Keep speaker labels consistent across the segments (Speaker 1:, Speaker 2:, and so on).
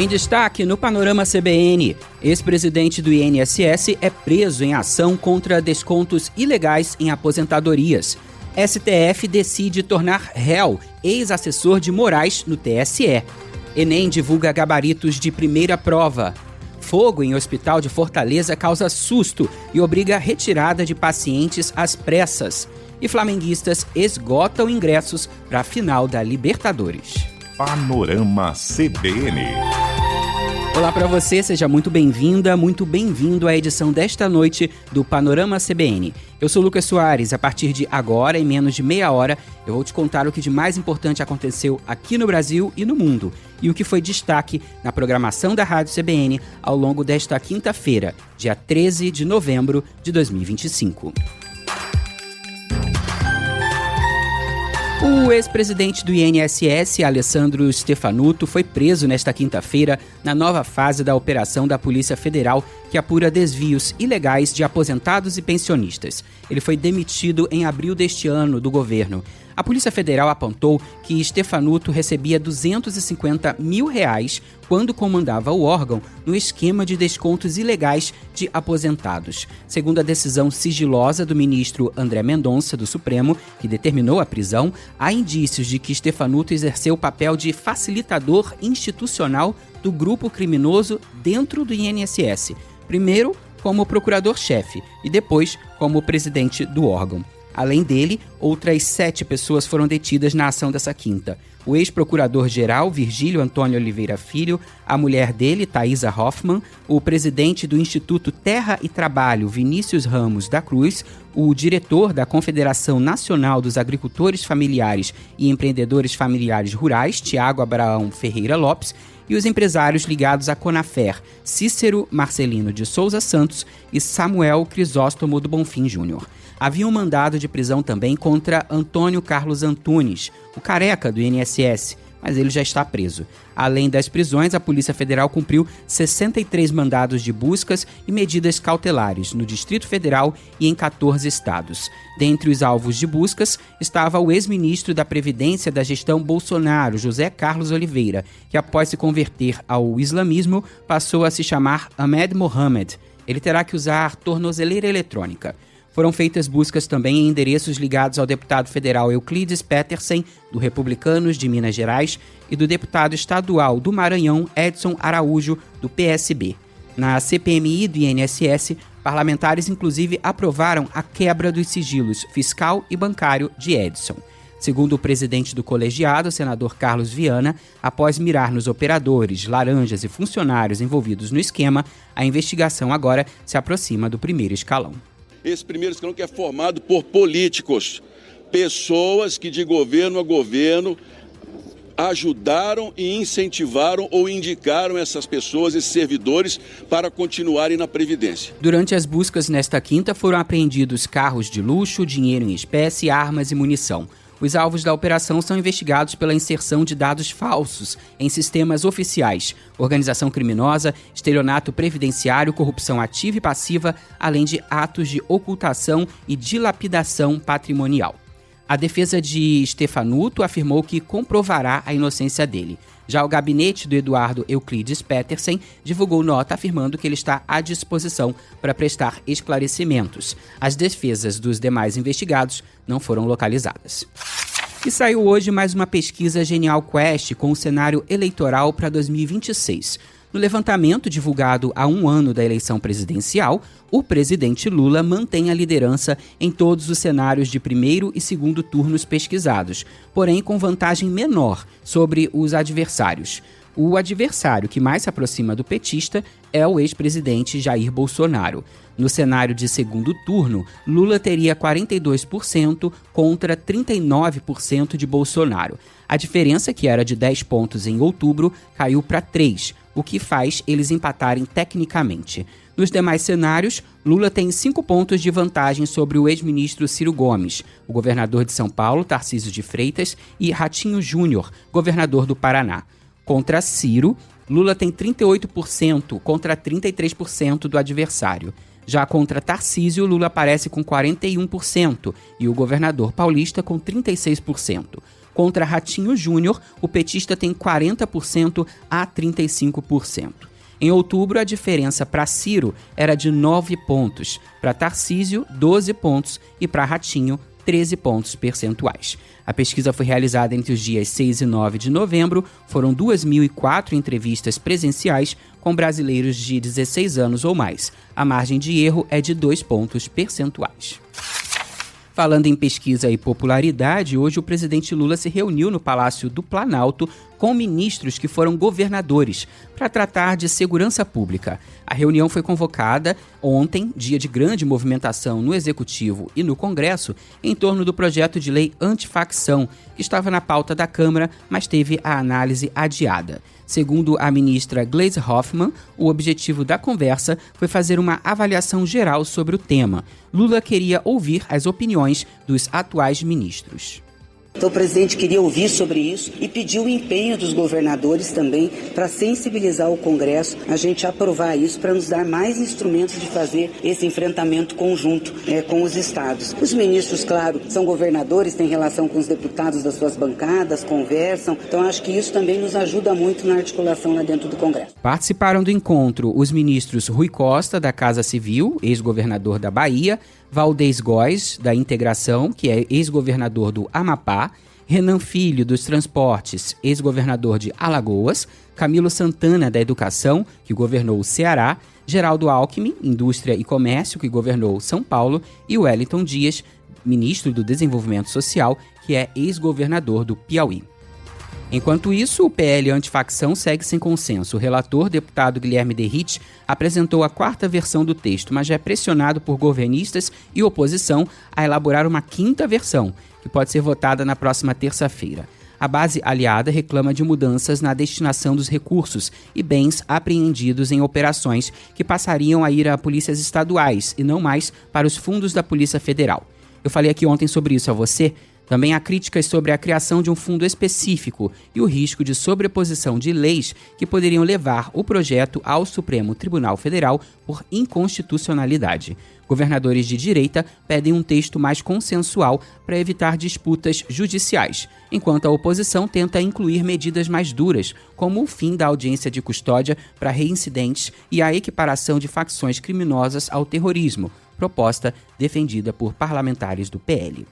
Speaker 1: Em destaque no Panorama CBN, ex-presidente do INSS é preso em ação contra descontos ilegais em aposentadorias. STF decide tornar réu ex-assessor de Moraes no TSE. Enem divulga gabaritos de primeira prova. Fogo em hospital de Fortaleza causa susto e obriga a retirada de pacientes às pressas. E flamenguistas esgotam ingressos para a final da Libertadores.
Speaker 2: Panorama CBN.
Speaker 1: Olá para você, seja muito bem-vinda, muito bem-vindo à edição desta noite do Panorama CBN. Eu sou Lucas Soares. A partir de agora, em menos de meia hora, eu vou te contar o que de mais importante aconteceu aqui no Brasil e no mundo e o que foi destaque na programação da Rádio CBN ao longo desta quinta-feira, dia 13 de novembro de 2025. O ex-presidente do INSS, Alessandro Stefanuto, foi preso nesta quinta-feira na nova fase da operação da Polícia Federal que apura desvios ilegais de aposentados e pensionistas. Ele foi demitido em abril deste ano do governo. A Polícia Federal apontou que Stefanuto recebia R$250 mil quando comandava o órgão no esquema de descontos ilegais de aposentados. Segundo a decisão sigilosa do ministro André Mendonça, do Supremo, que determinou a prisão, há indícios de que Stefanuto exerceu o papel de facilitador institucional do grupo criminoso dentro do INSS. Primeiro como procurador-chefe e depois como presidente do órgão. Além dele, outras 7 pessoas foram detidas na ação dessa quinta. O ex-procurador-geral, Virgílio Antônio Oliveira Filho, a mulher dele, Thaisa Hoffmann, o presidente do Instituto Terra e Trabalho, Vinícius Ramos da Cruz, o diretor da Confederação Nacional dos Agricultores Familiares e Empreendedores Familiares Rurais, Tiago Abraão Ferreira Lopes, e os empresários ligados à Conafer, Cícero Marcelino de Souza Santos e Samuel Crisóstomo do Bonfim Júnior. Havia um mandado de prisão também contra Antônio Carlos Antunes, o careca do INSS, mas ele já está preso. Além das prisões, a Polícia Federal cumpriu 63 mandados de buscas e medidas cautelares no Distrito Federal e em 14 estados. Dentre os alvos de buscas estava o ex-ministro da Previdência da gestão Bolsonaro, José Carlos Oliveira, que após se converter ao islamismo, passou a se chamar Ahmed Mohamed. Ele terá que usar tornozeleira eletrônica. Foram feitas buscas também em endereços ligados ao deputado federal Euclides Petersen, do Republicanos de Minas Gerais, e do deputado estadual do Maranhão, Edson Araújo, do PSB. Na CPMI do INSS, parlamentares inclusive aprovaram a quebra dos sigilos fiscal e bancário de Edson. Segundo o presidente do colegiado, o senador Carlos Viana, após mirar nos operadores, laranjas e funcionários envolvidos no esquema, a investigação agora se aproxima do primeiro escalão.
Speaker 3: Esse primeiro escalão que é formado por políticos, pessoas que de governo a governo ajudaram e incentivaram ou indicaram essas pessoas, esses servidores, para continuarem na Previdência.
Speaker 1: Durante as buscas nesta quinta foram apreendidos carros de luxo, dinheiro em espécie, armas e munição. Os alvos da operação são investigados pela inserção de dados falsos em sistemas oficiais, organização criminosa, estelionato previdenciário, corrupção ativa e passiva, além de atos de ocultação e dilapidação patrimonial. A defesa de Stefanuto afirmou que comprovará a inocência dele. Já o gabinete do Eduardo Euclides Petersen divulgou nota afirmando que ele está à disposição para prestar esclarecimentos. As defesas dos demais investigados não foram localizadas. E saiu hoje mais uma pesquisa Genial Quest com o cenário eleitoral para 2026. No levantamento divulgado há um ano da eleição presidencial, o presidente Lula mantém a liderança em todos os cenários de primeiro e segundo turnos pesquisados, porém com vantagem menor sobre os adversários. O adversário que mais se aproxima do petista é o ex-presidente Jair Bolsonaro. No cenário de segundo turno, Lula teria 42% contra 39% de Bolsonaro. A diferença, que era de 10 pontos em outubro, caiu para 3, o que faz eles empatarem tecnicamente. Nos demais cenários, Lula tem 5 pontos de vantagem sobre o ex-ministro Ciro Gomes, o governador de São Paulo, Tarcísio de Freitas, e Ratinho Júnior, governador do Paraná. Contra Ciro, Lula tem 38% contra 33% do adversário. Já contra Tarcísio, Lula aparece com 41% e o governador paulista com 36%. Contra Ratinho Júnior, o petista tem 40% a 35%. Em outubro, a diferença para Ciro era de 9 pontos, para Tarcísio, 12 pontos e para Ratinho, 13 pontos percentuais. A pesquisa foi realizada entre os dias 6 e 9 de novembro. Foram 2.004 entrevistas presenciais com brasileiros de 16 anos ou mais. A margem de erro é de 2 pontos percentuais. Falando em pesquisa e popularidade, hoje o presidente Lula se reuniu no Palácio do Planalto com ministros que foram governadores para tratar de segurança pública. A reunião foi convocada ontem, dia de grande movimentação no Executivo e no Congresso, em torno do projeto de lei antifacção, que estava na pauta da Câmara, mas teve a análise adiada. Segundo a ministra Gleisi Hoffmann, o objetivo da conversa foi fazer uma avaliação geral sobre o tema. Lula queria ouvir as opiniões dos atuais ministros.
Speaker 4: Então o presidente queria ouvir sobre isso e pediu o empenho dos governadores também para sensibilizar o Congresso, a gente aprovar isso para nos dar mais instrumentos de fazer esse enfrentamento conjunto com os estados. Os ministros, claro, são governadores, têm relação com os deputados das suas bancadas, conversam, então acho que isso também nos ajuda muito na articulação lá dentro do Congresso.
Speaker 1: Participaram do encontro os ministros Rui Costa, da Casa Civil, ex-governador da Bahia, Valdez Góes, da Integração, que é ex-governador do Amapá, Renan Filho, dos Transportes, ex-governador de Alagoas, Camilo Santana, da Educação, que governou o Ceará, Geraldo Alckmin, Indústria e Comércio, que governou São Paulo, e Wellington Dias, ministro do Desenvolvimento Social, que é ex-governador do Piauí. Enquanto isso, o PL antifacção segue sem consenso. O relator, deputado Guilherme Derrite, apresentou a 4ª versão do texto, mas já é pressionado por governistas e oposição a elaborar uma 5ª versão, que pode ser votada na próxima terça-feira. A base aliada reclama de mudanças na destinação dos recursos e bens apreendidos em operações que passariam a ir a polícias estaduais e não mais para os fundos da Polícia Federal. Eu falei aqui ontem sobre isso a você. Também há críticas sobre a criação de um fundo específico e o risco de sobreposição de leis que poderiam levar o projeto ao Supremo Tribunal Federal por inconstitucionalidade. Governadores de direita pedem um texto mais consensual para evitar disputas judiciais, enquanto a oposição tenta incluir medidas mais duras, como o fim da audiência de custódia para reincidentes e a equiparação de facções criminosas ao terrorismo, proposta defendida por parlamentares do PL.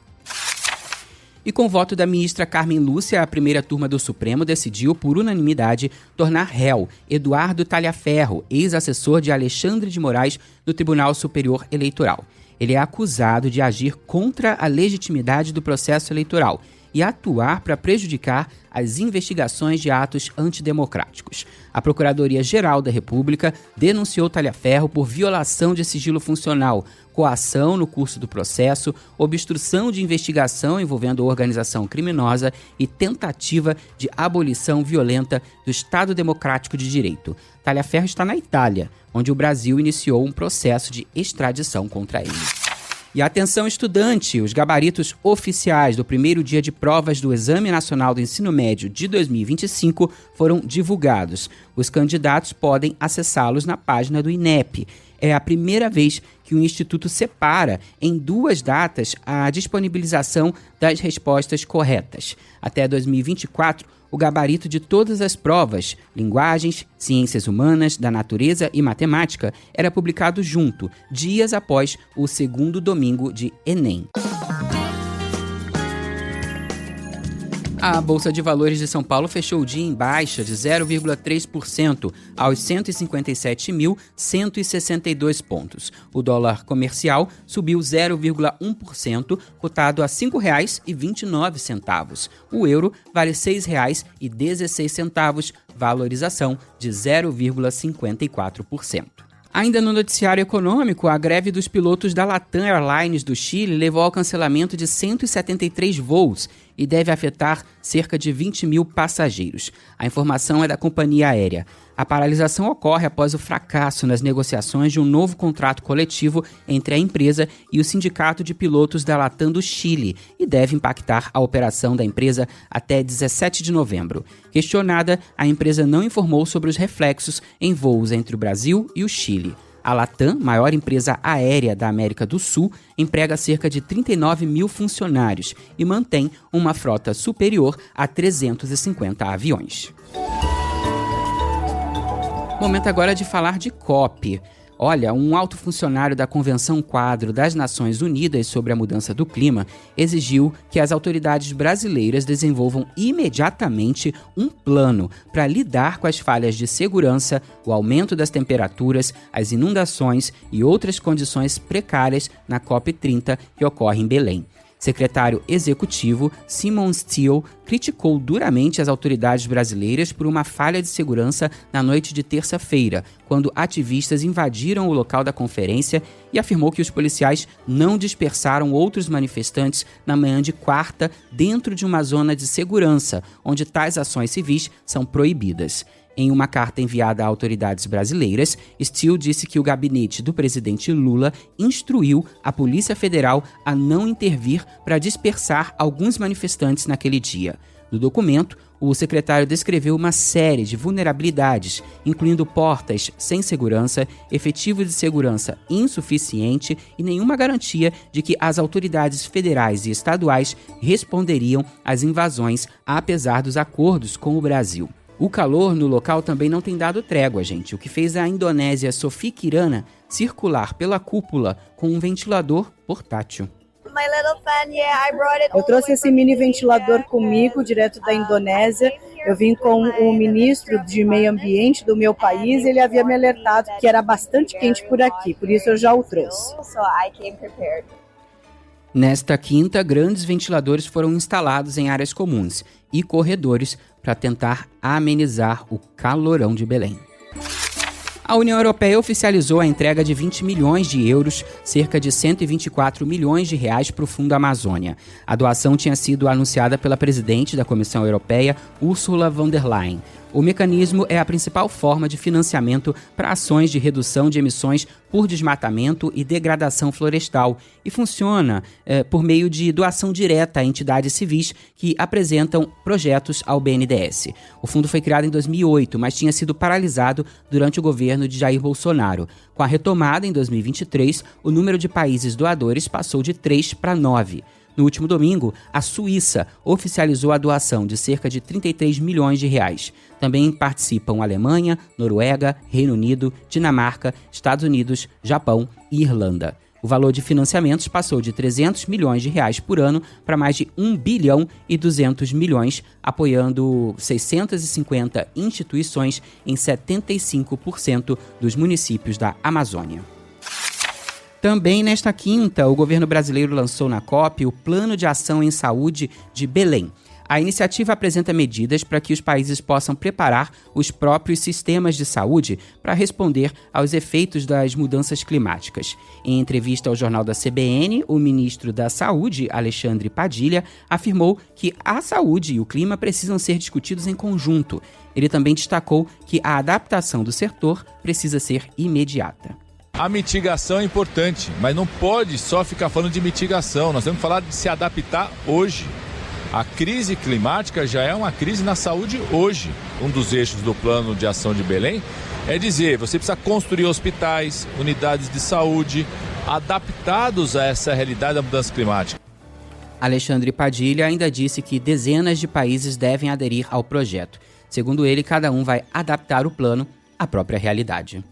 Speaker 1: E com o voto da ministra Carmen Lúcia, a primeira turma do Supremo decidiu, por unanimidade, tornar réu Eduardo Talhaferro, ex-assessor de Alexandre de Moraes, no Tribunal Superior Eleitoral. Ele é acusado de agir contra a legitimidade do processo eleitoral e atuar para prejudicar as investigações de atos antidemocráticos. A Procuradoria-Geral da República denunciou Talhaferro por violação de sigilo funcional, coação no curso do processo, obstrução de investigação envolvendo organização criminosa e tentativa de abolição violenta do Estado Democrático de Direito. Talhaferro está na Itália, onde o Brasil iniciou um processo de extradição contra ele. E atenção estudante, os gabaritos oficiais do primeiro dia de provas do Exame Nacional do Ensino Médio de 2025 foram divulgados. Os candidatos podem acessá-los na página do INEP. É a primeira vez que o Instituto separa em 2 datas a disponibilização das respostas corretas. Até 2024, o gabarito de todas as provas, linguagens, ciências humanas, da natureza e matemática, era publicado junto, dias após o segundo domingo de Enem. A Bolsa de Valores de São Paulo fechou o dia em baixa de 0,3% aos 157.162 pontos. O dólar comercial subiu 0,1%, cotado a R$ 5,29. O euro vale R$ 6,16, valorização de 0,54%. Ainda no noticiário econômico, a greve dos pilotos da Latam Airlines do Chile levou ao cancelamento de 173 voos e deve afetar cerca de 20 mil passageiros. A informação é da companhia aérea. A paralisação ocorre após o fracasso nas negociações de um novo contrato coletivo entre a empresa e o Sindicato de Pilotos da Latam do Chile e deve impactar a operação da empresa até 17 de novembro. Questionada, a empresa não informou sobre os reflexos em voos entre o Brasil e o Chile. A Latam, maior empresa aérea da América do Sul, emprega cerca de 39 mil funcionários e mantém uma frota superior a 350 aviões. Momento agora de falar de COP. Olha, um alto funcionário da Convenção Quadro das Nações Unidas sobre a Mudança do Clima exigiu que as autoridades brasileiras desenvolvam imediatamente um plano para lidar com as falhas de segurança, o aumento das temperaturas, as inundações e outras condições precárias na COP30 que ocorre em Belém. Secretário executivo Simon Stiell criticou duramente as autoridades brasileiras por uma falha de segurança na noite de terça-feira, quando ativistas invadiram o local da conferência, e afirmou que os policiais não dispersaram outros manifestantes na manhã de quarta dentro de uma zona de segurança, onde tais ações civis são proibidas. Em uma carta enviada a autoridades brasileiras, Stiell disse que o gabinete do presidente Lula instruiu a Polícia Federal a não intervir para dispersar alguns manifestantes naquele dia. No documento, o secretário descreveu uma série de vulnerabilidades, incluindo portas sem segurança, efetivo de segurança insuficiente e nenhuma garantia de que as autoridades federais e estaduais responderiam às invasões, apesar dos acordos com o Brasil. O calor no local também não tem dado trégua, gente, o que fez a indonésia Sophie Kirana circular pela cúpula com um ventilador portátil.
Speaker 5: Eu trouxe esse mini ventilador comigo, direto da Indonésia. Eu vim com o ministro de meio ambiente do meu país e ele havia me alertado que era bastante quente por aqui, por isso eu já o trouxe.
Speaker 1: Nesta quinta, grandes ventiladores foram instalados em áreas comuns e corredores para tentar amenizar o calorão de Belém. A União Europeia oficializou a entrega de 20 milhões de euros, cerca de 124 milhões de reais para o Fundo Amazônia. A doação tinha sido anunciada pela presidente da Comissão Europeia, Ursula von der Leyen. O mecanismo é a principal forma de financiamento para ações de redução de emissões por desmatamento e degradação florestal e funciona por meio de doação direta a entidades civis que apresentam projetos ao BNDES. O fundo foi criado em 2008, mas tinha sido paralisado durante o governo de Jair Bolsonaro. Com a retomada em 2023, o número de países doadores passou de 3 para 9. No último domingo, a Suíça oficializou a doação de cerca de 33 milhões de reais. Também participam Alemanha, Noruega, Reino Unido, Dinamarca, Estados Unidos, Japão e Irlanda. O valor de financiamentos passou de 300 milhões de reais por ano para mais de 1 bilhão e 200 milhões, apoiando 650 instituições em 75% dos municípios da Amazônia. Também nesta quinta, o governo brasileiro lançou na COP o Plano de Ação em Saúde de Belém. A iniciativa apresenta medidas para que os países possam preparar os próprios sistemas de saúde para responder aos efeitos das mudanças climáticas. Em entrevista ao jornal da CBN, o ministro da Saúde, Alexandre Padilha, afirmou que a saúde e o clima precisam ser discutidos em conjunto. Ele também destacou que a adaptação do setor precisa ser imediata.
Speaker 6: A mitigação é importante, mas não pode só ficar falando de mitigação. Nós temos que falar de se adaptar hoje. A crise climática já é uma crise na saúde hoje. Um dos eixos do Plano de Ação de Belém é dizer, você precisa construir hospitais, unidades de saúde, adaptados a essa realidade da mudança climática.
Speaker 1: Alexandre Padilha ainda disse que dezenas de países devem aderir ao projeto. Segundo ele, cada um vai adaptar o plano à própria realidade.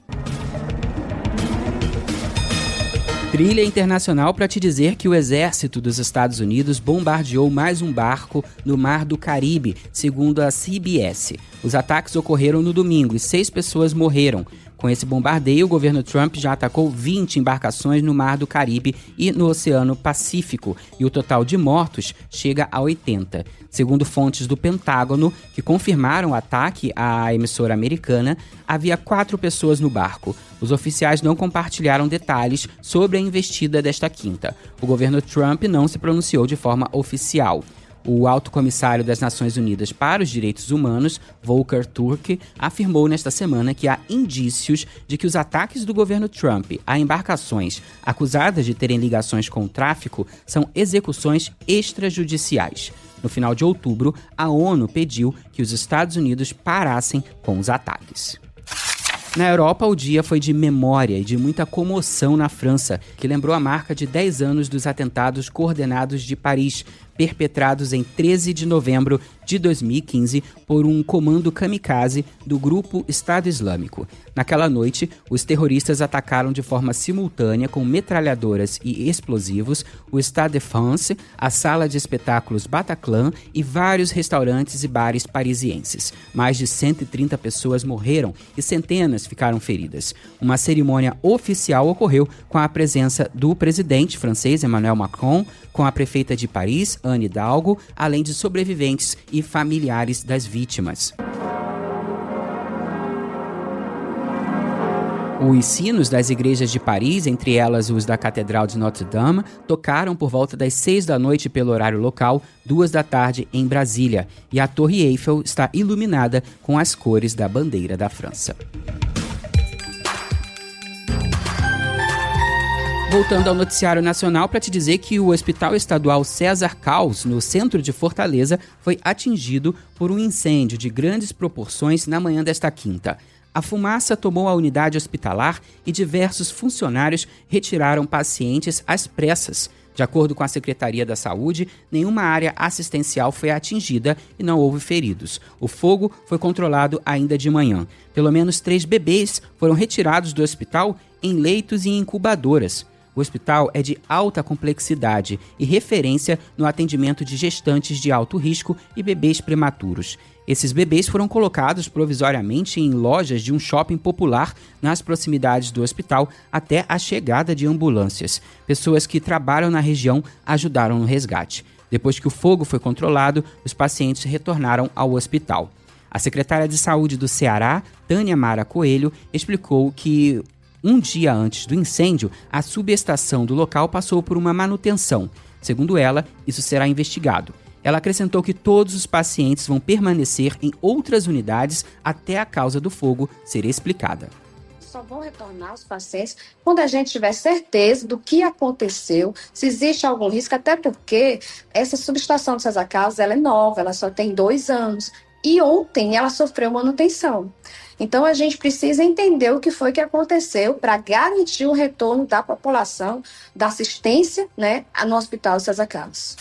Speaker 1: Trilha internacional para te dizer que o exército dos Estados Unidos bombardeou mais um barco no Mar do Caribe, segundo a CBS. Os ataques ocorreram no domingo e 6 pessoas morreram. Com esse bombardeio, o governo Trump já atacou 20 embarcações no Mar do Caribe e no Oceano Pacífico, e o total de mortos chega a 80. Segundo fontes do Pentágono, que confirmaram o ataque à emissora americana, havia 4 pessoas no barco. Os oficiais não compartilharam detalhes sobre a investida desta quinta. O governo Trump não se pronunciou de forma oficial. O alto comissário das Nações Unidas para os Direitos Humanos, Volker Turk, afirmou nesta semana que há indícios de que os ataques do governo Trump a embarcações acusadas de terem ligações com o tráfico são execuções extrajudiciais. No final de outubro, a ONU pediu que os Estados Unidos parassem com os ataques. Na Europa, o dia foi de memória e de muita comoção na França, que lembrou a marca de 10 anos dos atentados coordenados de Paris, perpetrados em 13 de novembro de 2015 por um comando kamikaze do grupo Estado Islâmico. Naquela noite, os terroristas atacaram de forma simultânea com metralhadoras e explosivos o Stade de France, a sala de espetáculos Bataclan e vários restaurantes e bares parisienses. Mais de 130 pessoas morreram e centenas ficaram feridas. Uma cerimônia oficial ocorreu com a presença do presidente francês Emmanuel Macron, com a prefeita de Paris, Anne Hidalgo, além de sobreviventes e familiares das vítimas. Os sinos das igrejas de Paris, entre elas os da Catedral de Notre-Dame, tocaram por volta das 6 da noite pelo horário local, 2 da tarde em Brasília, e a Torre Eiffel está iluminada com as cores da bandeira da França. Voltando ao noticiário nacional para te dizer que o Hospital Estadual César Caus, no centro de Fortaleza, foi atingido por um incêndio de grandes proporções na manhã desta quinta. A fumaça tomou a unidade hospitalar e diversos funcionários retiraram pacientes às pressas. De acordo com a Secretaria da Saúde, nenhuma área assistencial foi atingida e não houve feridos. O fogo foi controlado ainda de manhã. Pelo menos 3 bebês foram retirados do hospital em leitos e incubadoras. O hospital é de alta complexidade e referência no atendimento de gestantes de alto risco e bebês prematuros. Esses bebês foram colocados provisoriamente em lojas de um shopping popular nas proximidades do hospital até a chegada de ambulâncias. Pessoas que trabalham na região ajudaram no resgate. Depois que o fogo foi controlado, os pacientes retornaram ao hospital. A secretária de Saúde do Ceará, Tânia Mara Coelho, explicou que um dia antes do incêndio, a subestação do local passou por uma manutenção. Segundo ela, isso será investigado. Ela acrescentou que todos os pacientes vão permanecer em outras unidades até a causa do fogo ser explicada.
Speaker 7: Só vão retornar os pacientes quando a gente tiver certeza do que aconteceu, se existe algum risco, até porque essa subestação do César Caus, ela é nova, ela só tem 2 anos. E ontem ela sofreu manutenção. Então, a gente precisa entender o que foi que aconteceu para garantir o retorno da população, da assistência, no Hospital César Caus.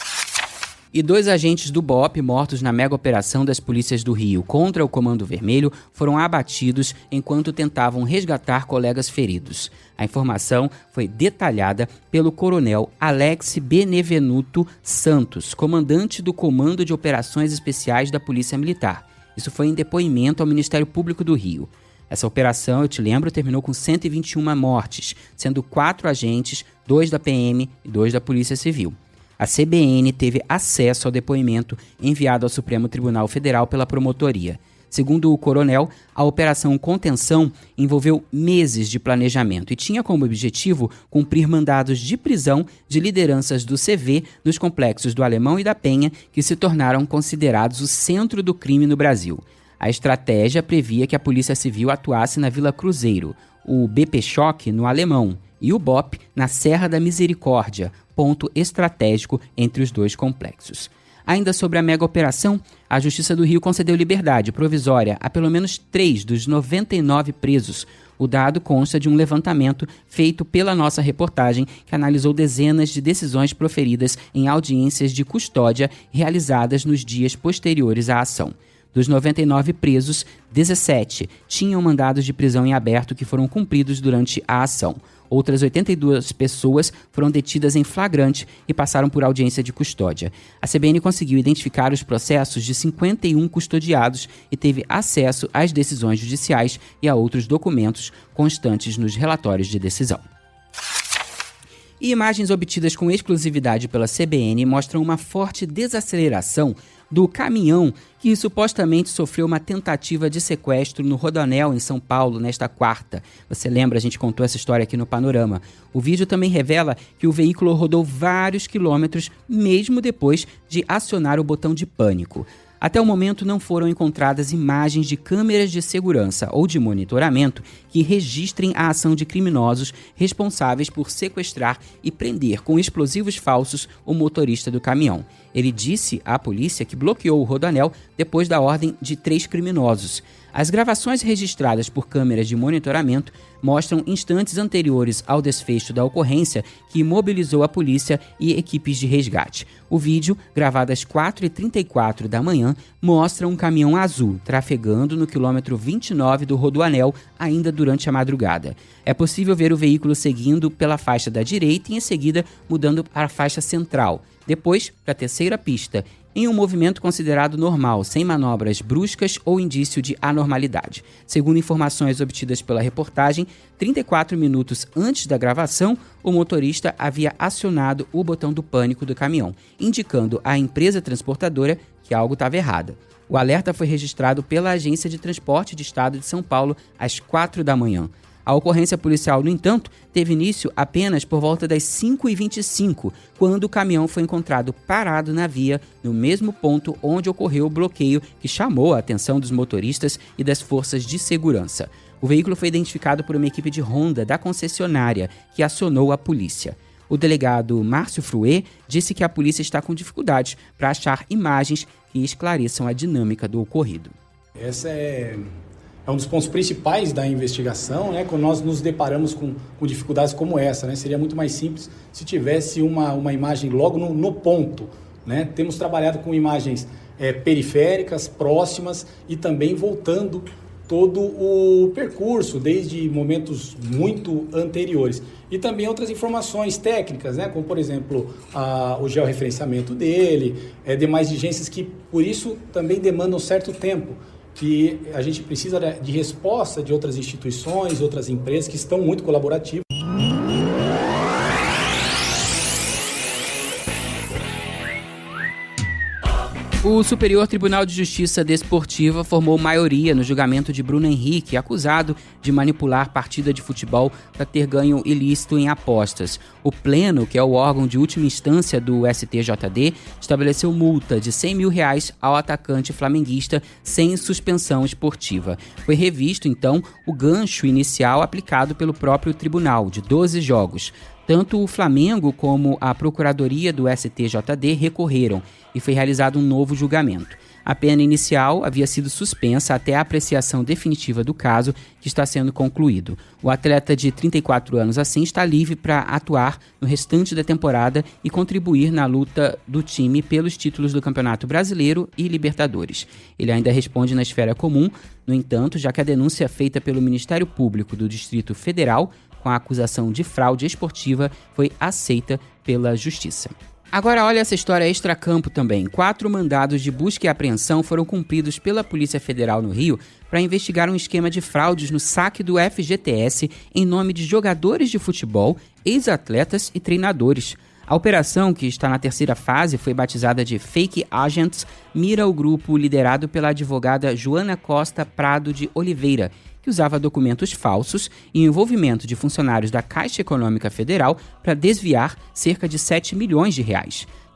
Speaker 1: E 2 agentes do BOPE mortos na mega operação das polícias do Rio contra o Comando Vermelho foram abatidos enquanto tentavam resgatar colegas feridos. A informação foi detalhada pelo coronel Alex Benevenuto Santos, comandante do Comando de Operações Especiais da Polícia Militar. Isso foi em depoimento ao Ministério Público do Rio. Essa operação, eu te lembro, terminou com 121 mortes, sendo 4 agentes, 2 da PM e 2 da Polícia Civil. A CBN teve acesso ao depoimento enviado ao Supremo Tribunal Federal pela promotoria. Segundo o coronel, a operação Contenção envolveu meses de planejamento e tinha como objetivo cumprir mandados de prisão de lideranças do CV nos complexos do Alemão e da Penha, que se tornaram considerados o centro do crime no Brasil. A estratégia previa que a Polícia Civil atuasse na Vila Cruzeiro, o BP Choque no Alemão e o BOPE na Serra da Misericórdia, ponto estratégico entre os 2 complexos. Ainda sobre a mega operação, a Justiça do Rio concedeu liberdade provisória a pelo menos 3 dos 99 presos. O dado consta de um levantamento feito pela nossa reportagem, que analisou dezenas de decisões proferidas em audiências de custódia realizadas nos dias posteriores à ação. Dos 99 presos, 17 tinham mandados de prisão em aberto que foram cumpridos durante a ação. Outras 82 pessoas foram detidas em flagrante e passaram por audiência de custódia. A CBN conseguiu identificar os processos de 51 custodiados e teve acesso às decisões judiciais e a outros documentos constantes nos relatórios de decisão. E imagens obtidas com exclusividade pela CBN mostram uma forte desaceleração do caminhão que supostamente sofreu uma tentativa de sequestro no Rodoanel, em São Paulo, nesta quarta. Você lembra, a gente contou essa história aqui no Panorama. O vídeo também revela que o veículo rodou vários quilômetros, mesmo depois de acionar o botão de pânico. Até o momento não foram encontradas imagens de câmeras de segurança ou de monitoramento que registrem a ação de criminosos responsáveis por sequestrar e prender com explosivos falsos o motorista do caminhão. Ele disse à polícia que bloqueou o rodoanel depois da ordem de 3 criminosos. As gravações registradas por câmeras de monitoramento mostram instantes anteriores ao desfecho da ocorrência que mobilizou a polícia e equipes de resgate. O vídeo, gravado às 4h34 da manhã, mostra um caminhão azul trafegando no quilômetro 29 do rodoanel ainda durante a madrugada. É possível ver o veículo seguindo pela faixa da direita e em seguida mudando para a faixa central, depois para a terceira pista, em um movimento considerado normal, sem manobras bruscas ou indício de anormalidade. Segundo informações obtidas pela reportagem, 34 minutos antes da gravação, o motorista havia acionado o botão do pânico do caminhão, indicando à empresa transportadora que algo estava errado. O alerta foi registrado pela Agência de Transporte de Estado de São Paulo às 4 da manhã. A ocorrência policial, no entanto, teve início apenas por volta das 5h25, quando o caminhão foi encontrado parado na via, no mesmo ponto onde ocorreu o bloqueio que chamou a atenção dos motoristas e das forças de segurança. O veículo foi identificado por uma equipe de Honda da concessionária, que acionou a polícia. O delegado Márcio Fruet disse que a polícia está com dificuldades para achar imagens que esclareçam a dinâmica do ocorrido.
Speaker 8: Essa é um dos pontos principais da investigação, né? Quando nós nos deparamos com dificuldades como essa, né? Seria muito mais simples se tivesse uma imagem logo no ponto, né? Temos trabalhado com imagens periféricas, próximas e também voltando todo o percurso, desde momentos muito anteriores. E também outras informações técnicas, né? Como, por exemplo, o georreferenciamento dele, demais diligências que, por isso, também demandam certo tempo, que a gente precisa de resposta de outras instituições, outras empresas que estão muito colaborativas.
Speaker 1: O Superior Tribunal de Justiça Desportiva formou maioria no julgamento de Bruno Henrique, acusado de manipular partida de futebol para ter ganho ilícito em apostas. O Pleno, que é o órgão de última instância do STJD, estabeleceu multa de R$100 mil ao atacante flamenguista sem suspensão esportiva. Foi revisto, então, o gancho inicial aplicado pelo próprio tribunal, de 12 jogos. Tanto o Flamengo como a Procuradoria do STJD recorreram e foi realizado um novo julgamento. A pena inicial havia sido suspensa até a apreciação definitiva do caso, que está sendo concluído. O atleta de 34 anos, assim, está livre para atuar no restante da temporada e contribuir na luta do time pelos títulos do Campeonato Brasileiro e Libertadores. Ele ainda responde na esfera comum, no entanto, já que a denúncia feita pelo Ministério Público do Distrito Federal com a acusação de fraude esportiva foi aceita pela Justiça. Agora olha essa história extracampo também. 4 mandados de busca e apreensão foram cumpridos pela Polícia Federal no Rio para investigar um esquema de fraudes no saque do FGTS em nome de jogadores de futebol, ex-atletas e treinadores. A operação, que está na terceira fase, foi batizada de Fake Agents, mira o grupo liderado pela advogada Joana Costa Prado de Oliveira, que usava documentos falsos e envolvimento de funcionários da Caixa Econômica Federal para desviar cerca de R$7 milhões.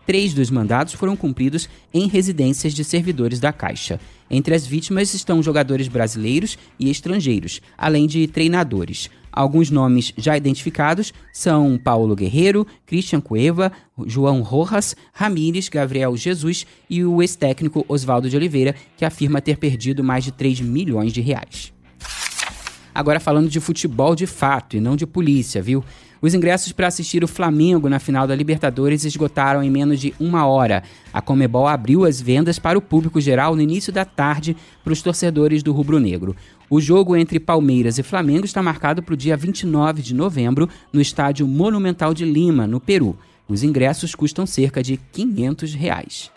Speaker 1: 3 dos mandados foram cumpridos em residências de servidores da Caixa. Entre as vítimas estão jogadores brasileiros e estrangeiros, além de treinadores. Alguns nomes já identificados são Paulo Guerreiro, Christian Cueva, João Rojas, Ramírez, Gabriel Jesus e o ex-técnico Oswaldo de Oliveira, que afirma ter perdido mais de R$3 milhões. Agora falando de futebol de fato e não de polícia, viu? Os ingressos para assistir o Flamengo na final da Libertadores esgotaram em menos de 1 hora. A Conmebol abriu as vendas para o público geral no início da tarde para os torcedores do rubro-negro. O jogo entre Palmeiras e Flamengo está marcado para o dia 29 de novembro no Estádio Monumental de Lima, no Peru. Os ingressos custam cerca de R$500.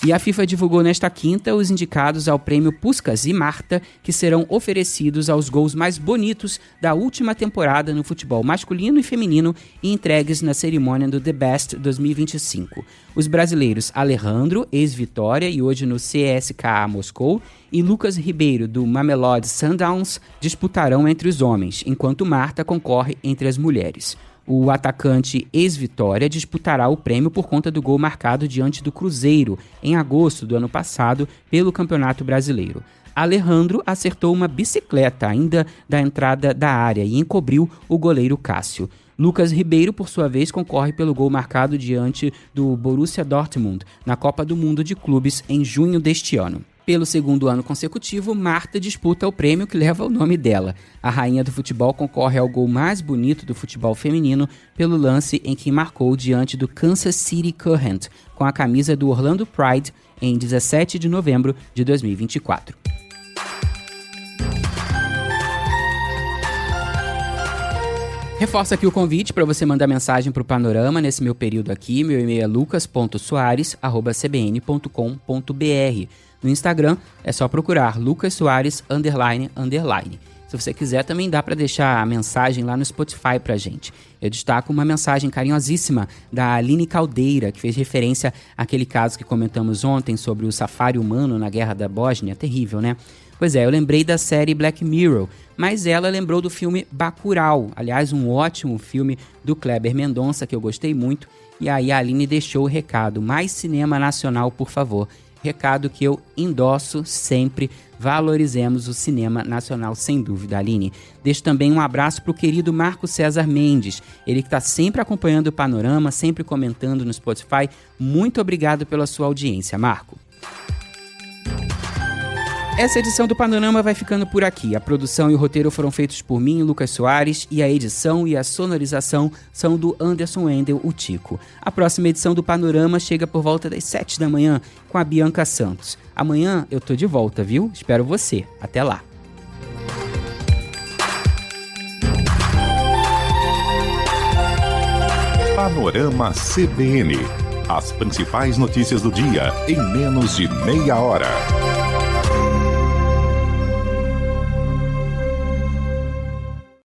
Speaker 1: E a FIFA divulgou nesta quinta os indicados ao prêmio Puskás e Marta, que serão oferecidos aos gols mais bonitos da última temporada no futebol masculino e feminino e entregues na cerimônia do The Best 2025. Os brasileiros Alejandro, ex-Vitória e hoje no CSKA Moscou, e Lucas Ribeiro, do Mamelodi Sundowns, disputarão entre os homens, enquanto Marta concorre entre as mulheres. O atacante ex-Vitória disputará o prêmio por conta do gol marcado diante do Cruzeiro em agosto do ano passado pelo Campeonato Brasileiro. Alejandro acertou uma bicicleta ainda da entrada da área e encobriu o goleiro Cássio. Lucas Ribeiro, por sua vez, concorre pelo gol marcado diante do Borussia Dortmund na Copa do Mundo de Clubes em junho deste ano. Pelo segundo ano consecutivo, Marta disputa o prêmio que leva o nome dela. A rainha do futebol concorre ao gol mais bonito do futebol feminino pelo lance em que marcou diante do Kansas City Current, com a camisa do Orlando Pride, em 17 de novembro de 2024. Reforço aqui o convite para você mandar mensagem para o Panorama nesse meu período aqui. Meu e-mail é lucas.soares@cbn.com.br. No Instagram é só procurar Lucas Soares __. Se você quiser, também dá para deixar a mensagem lá no Spotify pra gente. Eu destaco uma mensagem carinhosíssima da Aline Caldeira, que fez referência àquele caso que comentamos ontem sobre o safari humano na Guerra da Bósnia. Terrível, né? Pois é, eu lembrei da série Black Mirror, mas ela lembrou do filme Bacurau. Aliás, um ótimo filme do Kleber Mendonça, que eu gostei muito. E aí a Aline deixou o recado: mais cinema nacional, por favor. Recado que eu endosso sempre. Valorizemos o cinema nacional, sem dúvida, Aline. Deixo também um abraço para o querido Marco César Mendes, ele que está sempre acompanhando o Panorama, sempre comentando no Spotify. Muito obrigado pela sua audiência, Marco. Essa edição do Panorama vai ficando por aqui. A produção e o roteiro foram feitos por mim, Lucas Soares, e a edição e a sonorização são do Anderson Wendel, o Tico. A próxima edição do Panorama chega por volta das 7 da manhã com a Bianca Santos. Amanhã eu tô de volta, viu? Espero você. Até lá.
Speaker 2: Panorama CBN. As principais notícias do dia em menos de meia hora.